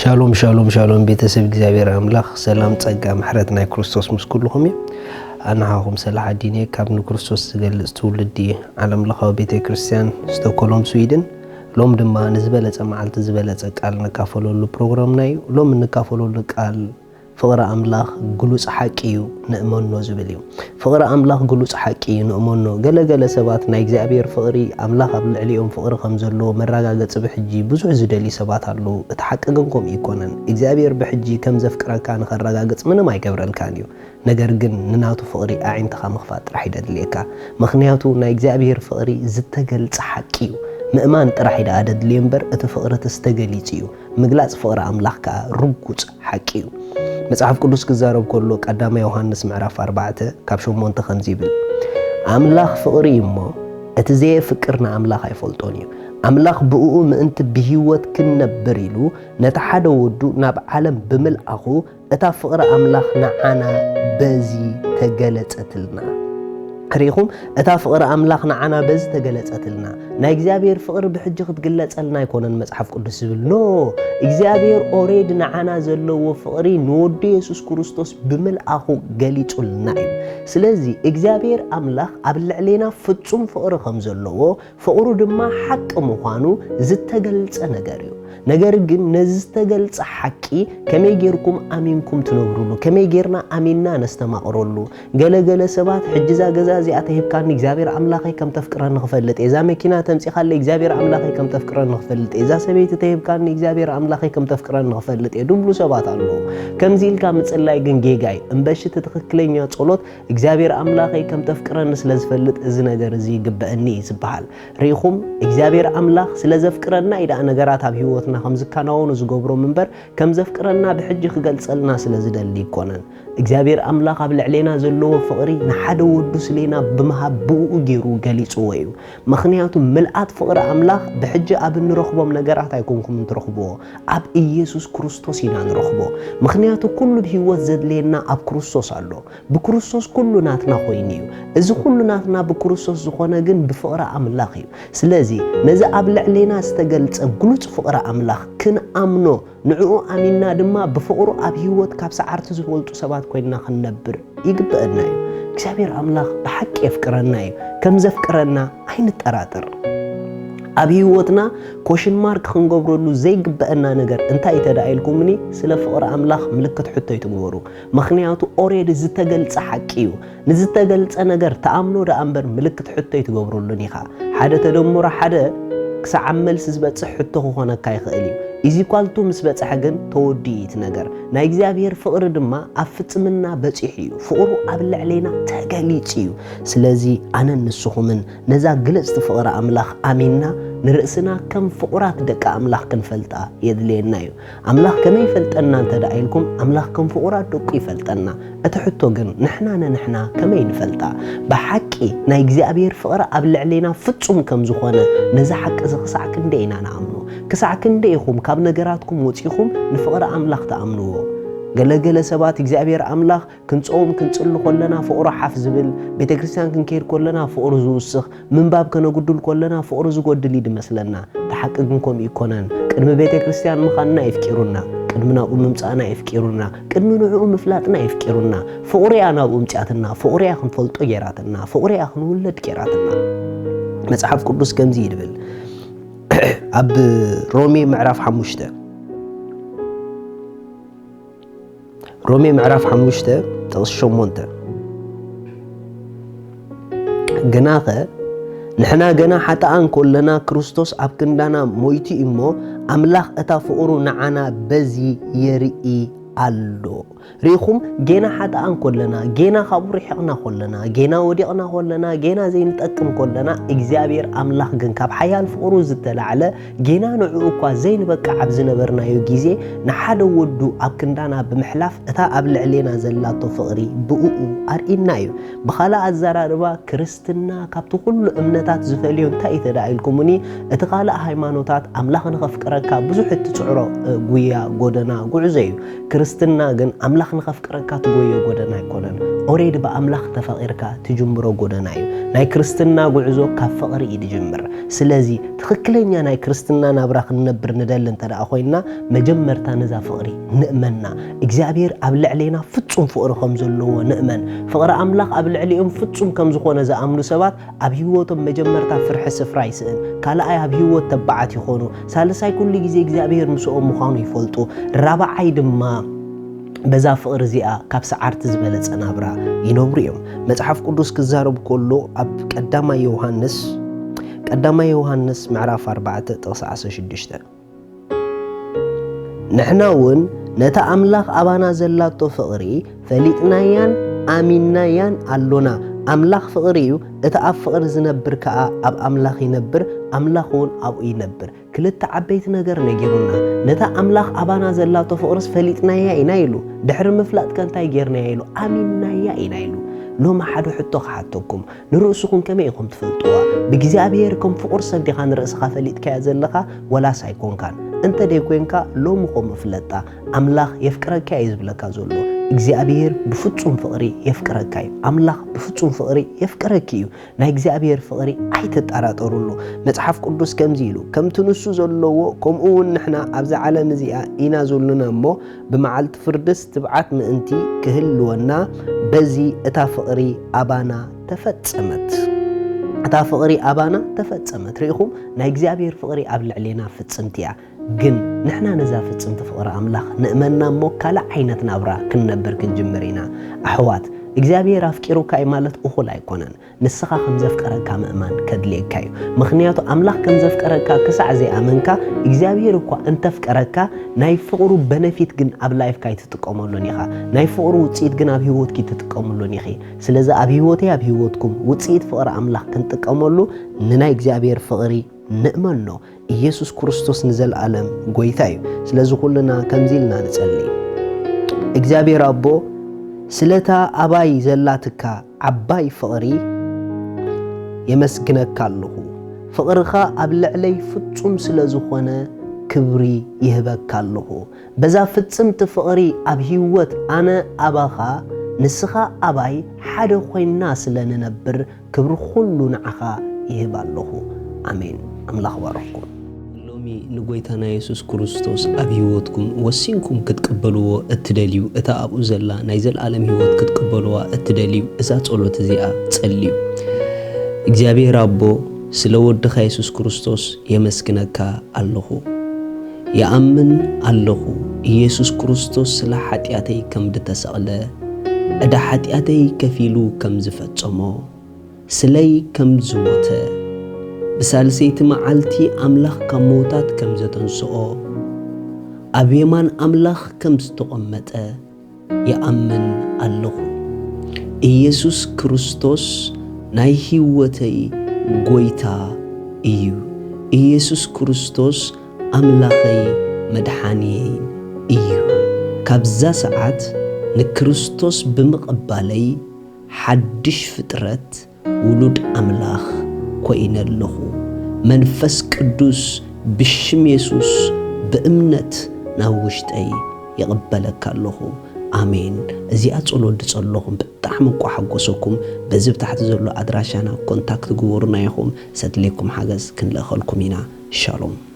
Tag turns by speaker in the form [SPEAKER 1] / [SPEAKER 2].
[SPEAKER 1] ሻሎም ሻሎም ሻሎም ቤተሰብ እግዚአብሔር አምላክ ሰላም ጸጋ ምሕረት ናይ ክርስቶስ ምስኩልኩም አናሃኩም ሰላህ ዲኔ ካብ ንክርስቶስ ዝገልጽ ትውልዲ ዓለም ለኻው ቤተ ክርስቲያን ስቶክሆልም ስዊድን ሎም ድማ ንዝበለጸ መዓልቲ ዝበለጸ ቃል ንካፈለሉ ፕሮግራም ናይ ሎም ንካፈለሉ ቃል ፍቅረ አምላክ ግሉጽ ሐቂዩ ንእመኖ ዝብልዩ ፍቅረ አምላክ ግሉጽ ሐቂዩ ንእመኖ ገለገለ ሰባት ናይ እግዚአብሔር ፍቅሪ አምላክ ኣብ ልዕሊኦም ፍቅሪ ከም ዘሎ መረጋገጽ ብሕጂ ብዙሕ ዝደሊ ሰባት አሉ እቲ ሐቂ ግን ከም ይኮነን እግዚአብሔር ብሕጂ ከም ዘፍቅረካ ንኸረጋገጽ ምንም አይገብረልካን እዩ ነገር ግን ንናቱ ፍቅሪ አዒንተኻ ምኽፋት ጥራሕ ይደልየካ ምኽንያቱ ናይ እግዚአብሔር ፍቅሪ ዝተገልጸ ሐቂዩ ምእማን ጥራሕ ኢዳ አደድልየ እምበር እቲ ፍቅሪ ተስተገሊጽ እዩ ምግላጽ ፍቅረ አምላክ ከዓ ርጉጽ ሐቂዩ መጽሐፍ ቅዱስ ክዛረብ ከሎ ቀዳማይ ዮሐንስ ምዕራፍ 4 ካብ 8 ከምዚ ይብል አምላክ ፍቅሪ እሞ እቲ ዘየፍቅርና አምላክ አይፈልጦን እዩ አምላክ ብኡኡ ምእንቲ ብህይወት ክንነብር ኢሉ ነቲ ሓደ ወዱ ናብ ዓለም ብምልአኹ እታ ፍቅረ አምላክ ንዓና በዚ ተገለጸትልና ከሪኹም እታ ፍቅረ አምላክ ንዓና በዚ ተገለጸትልና ናይ እግዚአብሔር ፍቅሪ ብሕጂ ክትግለጸልና ይኮነን መጽሐፍ ቅዱስ ዝብል ኖ እግዚአብሔር ኦሬዲ ንዓና ዘለዎ ፍቅሪ ንወዲ ኢየሱስ ክርስቶስ ብምልአኹ ገሊጹልና እዩ ስለዚ እግዚአብሔር አምላክ ኣብ ልዕሊና ፍጹም ፍቅሪ ከም ዘለዎ ፍቅሩ ድማ ሐቂ ምዃኑ ዝተገልጸ ነገር እዩ ነገር ግን ነዚ ዝተገልጸ ሐቂ ከመይ ጌርኩም አሚንኩም ትነብሩሉ ከመይ ጌርና አሚንና ነስተማቕረሉ ገለገለ ሰባት ሕጅዛ ገዛ እዚኣ ተሂብካኒ እግዚአብሔር አምላኸይ ከም ተፍቅረኒ ክፈልጥ እዛ መኪና ተምፂኻለ እግዚአብሔር አምላኸይ ከም ተፍቅረኒ ክፈልጥ እዛ ሰበይቲ ተሂብካኒ እግዚአብሔር አምላኸይ ከም ተፍቅረኒ ክፈልጥ ድብሉ ሰባት አለው ከምዚ ኢልካ ምጽላይ ግን ጌጋይ እምበሽቲ ትክክለኛ ጸሎት እግዚአብሔር አምላኸይ ከም ተፍቅረኒ ስለዝፈልጥ እዚ ነገር እዚ ይግበአኒ ይዝበሃል ሪኹም እግዚአብሔር አምላኽ ስለዘፍቅረና ኢዳ ነገራት ኣብ ህይወት ከም ዝካናውኑ ዝገብሮ መንበር ከም ዘፍቅረና ብሕጂ ክገልጸልና ስለዝደሊ ይኮነን እግዚአብሔር አምላክ ኣብ ልዕሊና ዘለዎ ፍቅሪ ንሓደ ወዱ ስለና ብምሃብኡ ገይሩ ገሊጽዎ እዩ ምኽንያቱ ምልአት ፍቅሪ አምላክ ብሕጂ ኣብ ንረኽቦም ነገራት አይኮንኩም እንትረኽብዎ ኣብ ኢየሱስ ክርስቶስ ኢና ንረኽቦ ምኽንያቱ ኩሉ ህይወት ዘድልየና ኣብ ክርስቶስ ኣሎ ብክርስቶስ ኩሉ ናትና ኮይኑ እዩ እዚ ኩሉ ናትና ብክርስቶስ ዝኾነ ግን ብፍቅሪ አምላክ እዩ ስለዚ ነዚ ኣብ ልዕሊና ዝተገልጸ ግሉጽ ፍቅሪ አምላክ ክንአምኖ ንዕኡ አሚንና ድማ ብፍቅሩ ኣብ ህይወት ካብ ሰዓርቲ ዝፈልጡ ሰባት ኮይና ክንነብር ይግበአና እዩ እግዚአብሔር አምላክ ብሐቂ የፍቅረና እዩ ከም ዘፍቅረና አይንጠራጠር ኣብ ህይወትና ኮሽን ማርክ ክንገብረሉ ዘይግበአና ነገር እንታይ ተዳኢልኩምኒ ስለ ፍቅሪ አምላክ ምልክት ሕቶ ይትግበሩ ምኽንያቱ ኦሬዲ ዝተገልጸ ሐቂ እዩ ንዝተገልጸ ነገር ተኣምኖ ዳእምበር ምልክት ሕቶ ይትገብሩሉን ኢኻ ሓደ ተደምሮ ሓደ ክሳብ መልስ ዝበጽሕ ሕቶ ክኾነካ ይኽእል እዩ ኢዚኳልቱ ምስ በጽሐ ግን ተወዲኢት ነገር ናይ እግዚአብሔር ፍቅሪ ድማ ኣብ ፍጽምና በጽሕ እዩ ፍቅሩ ኣብ ልዕሊና ተገሊጽ እዩ ስለዚ ኣነ ንስኹምን ነዛ ግልጽቲ ፍቅሪ አምላክ አሚንና ንርእስና ከም ፍቁራት ደቂ አምላክ ክንፈልጣ የድልየና እዩ አምላክ ከመይ ይፈልጠና እንተዳኢልኩም አምላክ ከም ፍቁራት ደቂ ይፈልጠና እቲ ሕቶ ግን ንሕና ከመይ ንፈልጣ ብሐቂ ናይ እግዚአብሔር ፍቅሪ ኣብ ልዕሊና ፍጹም ከም ዝኾነ ነዛ ሐቂ ዝኽሳዕ ክንደይ ኢና ንኣምኖ ክሳዕ ክንደይ ኢኹም ካብ ነገራትኩም ወፂኹም ንፍቅሪ አምላክ ተኣምንዎ ገለገለ ሰባት እግዚአብሔር አምላክ ክንጾም ክንጽሉ ኮለና ፍቅሩ ሓፍ ዝብል ቤተክርስቲያን ክንከይድ ኮለና ፍቅሩ ዝውስኽ ምንባብ ከነጉድል ኮለና ፍቅሩ ዝጎድል ይመስለና ተሐቂ ግን ከም ይኮነን ቅድሚ ቤተክርስቲያን ምኻንና ይፍቂሩና ቅድሚ ናብኡ ምምጻእና ይፍቂሩና ቅድሚ ንዕኡ ምፍላጥና ይፍቂሩና ፍቅሩያ ናብኡ ምጽኣትና ፍቅሩያ ክንፈልጦ ጌራትና ፍቅሩያ ክንውለድ ጌራትና መጽሐፍ ቅዱስ ከምዚ ይብል ኣብ ሮሜ ምዕራፍ 5 ሮሜ ምዕራፍ 5 ጥቕስ 8 ገናኸ ንሕና ገና ሓጣኣን ኮለና ክርስቶስ ኣብ ክንዳና ሞይቲ እሞ አምላክ እታ ፍቅሩ ንዓና በዚ የርኢ አሎ ሪኹም ጌና ሓጣኣን ኮለና ጌና ካብኡ ርሒቕና ኮለና ጌና ወዲቕና ኮለና ጌና ዘይንጠቅም ኮለና እግዚአብሔር አምላክ ግን ካብ ሓያል ፍቅሩ ዝተላዕለ ጌና ንዕኡ እኳ ዘይንበቃ ኣብ ዝነበርናዮ ግዜ ንሓደ ወዱ ኣብ ክንዳና ብምሕላፍ እታ ኣብ ልዕሊና ዘላቶ ፍቅሪ ብኡኡ ኣርኢና እዩ ብኻልእ ኣዘራርባ ክርስትና ካብቲ ኩሉ እምነታት ዝፈልዮ እንታይ ተዳኢልኩምኒ እቲ ካልእ ሃይማኖታት አምላክ ንኸፍቅረካ ብዙሕ እትጽዕሮ ጉያ ጎደና ጉዕዞ እዩ ክርስትና ግን አምላክ ንኸፍቅረካ ትጎዮ ጎደና ይኮነን أوريد بأملاخ تفقيرك تجمرو قدنايو ناي كريستنا قعزو كفقر إيد جمر سلازي تخكلين يا ناي كريستنا نابراخ نبر ندل انت أخوينا مجمر تانزا فقري نأمنا إجزابير أبلع علينا فتشم فقر خمزلو نأمن فقر أملاخ أبلع عليهم فتشم كمزخونا زا أمنو سبات أبيوتهم مجمر تفرح سفرايسن كالا أي أبيوت تبعات يخونو سالساي كل جزي إجزابير مسؤول مخانو يفولتو رابع عيد ما بزا فقر زيا كاب سعارت زبلت أنابرا ينوريهم متحف قدوس كزارب كله أب قدام يوحنس معراف 4:16 نحناون نتا أملاخ أبانا زلاتو فقري فليتنايان آمينايان اللونا أملاخ فقريو إتا فقر زنبر كا أب أملاخ ينبر أملاخون أو ينبر كلتا عبيت نجر نجيرونا نتا أملاخ أبانا زلاتو فقرس فليتنايا ينايلو دحر مفلات كان تايجرنا ينايلو آمينايا ينايلو لو ما حدو حتوكم نرؤسكم كما يقوم تفلطوا بجزابيركم فقر صديقان رأسخا فليت كازلخا ولا سايكون كان انت ديكوينكا لو مقوم فلتا أملاخ يفكرك يزبلك زولو እግዚአብሔር بفጹም ፍቅሪ يفكركاي أملاخ بفጹም ፍቅሪ يفكركيو نا እግዚአብሔር ፍቅሪ አይተጣራጠሩሉ መጽሐፍ ቅዱስ ከምዚሉ ከምትንሱ ዘለዎ ከምኡውን ንሕና ኣብዛ ዓለም እዚኣ ኢና ዘሉና እሞ ብመዓልቲ ፍርድስ ትብዓት ምእንቲ ክህልወና በዚ እታ ፍቅሪ ኣባና ተፈጸመት እታ ፍቅሪ ኣባና ተፈጸመት ሪኢኹም ና እግዚአብሔር ፍቅሪ ኣብ ልዕሌና ፍጽምቲያ ግን ንሕና ነዛ ፍጽምቲ ፍቅሪ ኣምላኽ ንእመና እሞ ካልእ ዓይነት ናብራ ክንነብር ክንጅምር ኢና ኣሕዋት እግዚአብሔር ኣፍቂሩካ ማለት እኹል ኣይኮነን ንስኻ ከም ዘፍቀረካ ምእማን ከድልየካ እዩ ምክንያቱ ኣምላኽ ከም ዘፍቀረካ ክሳዕ ዘይኣመንካ እግዚአብሔር እኳ እንተፍቀረካ ናይ ፍቅሩ በነፊት ግን ኣብ ላይፍካ ይትጥቀመሉን ኢኻ ናይ ፍቅሩ ውፅኢት ግን ኣብ ህይወትክ ይትጥቀመሉን ኢኺ ስለዚ ኣብ ህይወተይ ኣብ ህይወትኩም ውፅኢት ፍቅሪ ኣምላኽ ክንጥቀመሉ ንናይ እግዚአብሔር ፍቅሪ ንእመኖ ኢየሱስ ክርስቶስ ንዘለዓለም ጎይታ እዩ ስለዚ ኩልና ከምዚ ኢልና ንጸሊ እግዚአብሔር ኣቦ ስለታ ኣባይ ዘላትካ ዓባይ ፍቅሪ የመስግነካ ኣለኹ ፍቅርኻ ኣብ ልዕለይ ፍጹም ስለዝኾነ ክብሪ ይህበካ ኣለኹ በዛ ፍጽምቲ ፍቅሪ ኣብ ህይወት ኣነ ኣባኻ ንስኻ ኣባይ ሓደ ኮይና ስለንነብር ክብሪ ኩሉ ንዓኻ ይህብ ኣለኹ ኣሜን ኣምላኽ ባረኽኩም ሎሚ ንጎይታና ኢየሱስ ክርስቶስ ኣብ ህይወትኩም ወሲንኩም ክትቀበልዎ እትደልዩ እታ ኣብኡ ዘላ ናይ ዘለዓለም ህይወት ክትቀበልዋ እትደልዩ እዛ ጸሎት እዚኣ ጸልዩ እግዚአብሔር ኣቦ ስለ ወድኻ ኢየሱስ ክርስቶስ የመስግነካ ኣለኹ يأمن الله يسوع كريستوس ስለ ኃጢአተይ ከም ዝተሰቀለ እዳ ኃጢአተይ ከፊሉ ከም ዝፈጸሞ ስለይ ከም ዝሞተ በሳልሰይቲ መዓልቲ አምላኽ ከም ሞታት ከም ዘተንስኦ ኣብ የማን አምላኽ ከም ዝተቀመጠ يأمن الله ኢየሱስ ክርስቶስ ናይ ህይወተይ ጎይታ እዩ ኢየሱስ ክርስቶስ أملاخي مدحاني إيو كابزا ساعات نكريستوس بمقبالي حدش فترات ولود أملاخ كوين اللهو منفس قدوس بشم يسوس بأمنت ناوشتاي يقبلك اللهو آمين زي أتصلوا لتصلوهم بتحمقوا حقوسكم بزيب تحت زلو أدراشانا كونتاكت قورنا يخوم ساتليكم حاجز كن لأخلكم هنا شالوم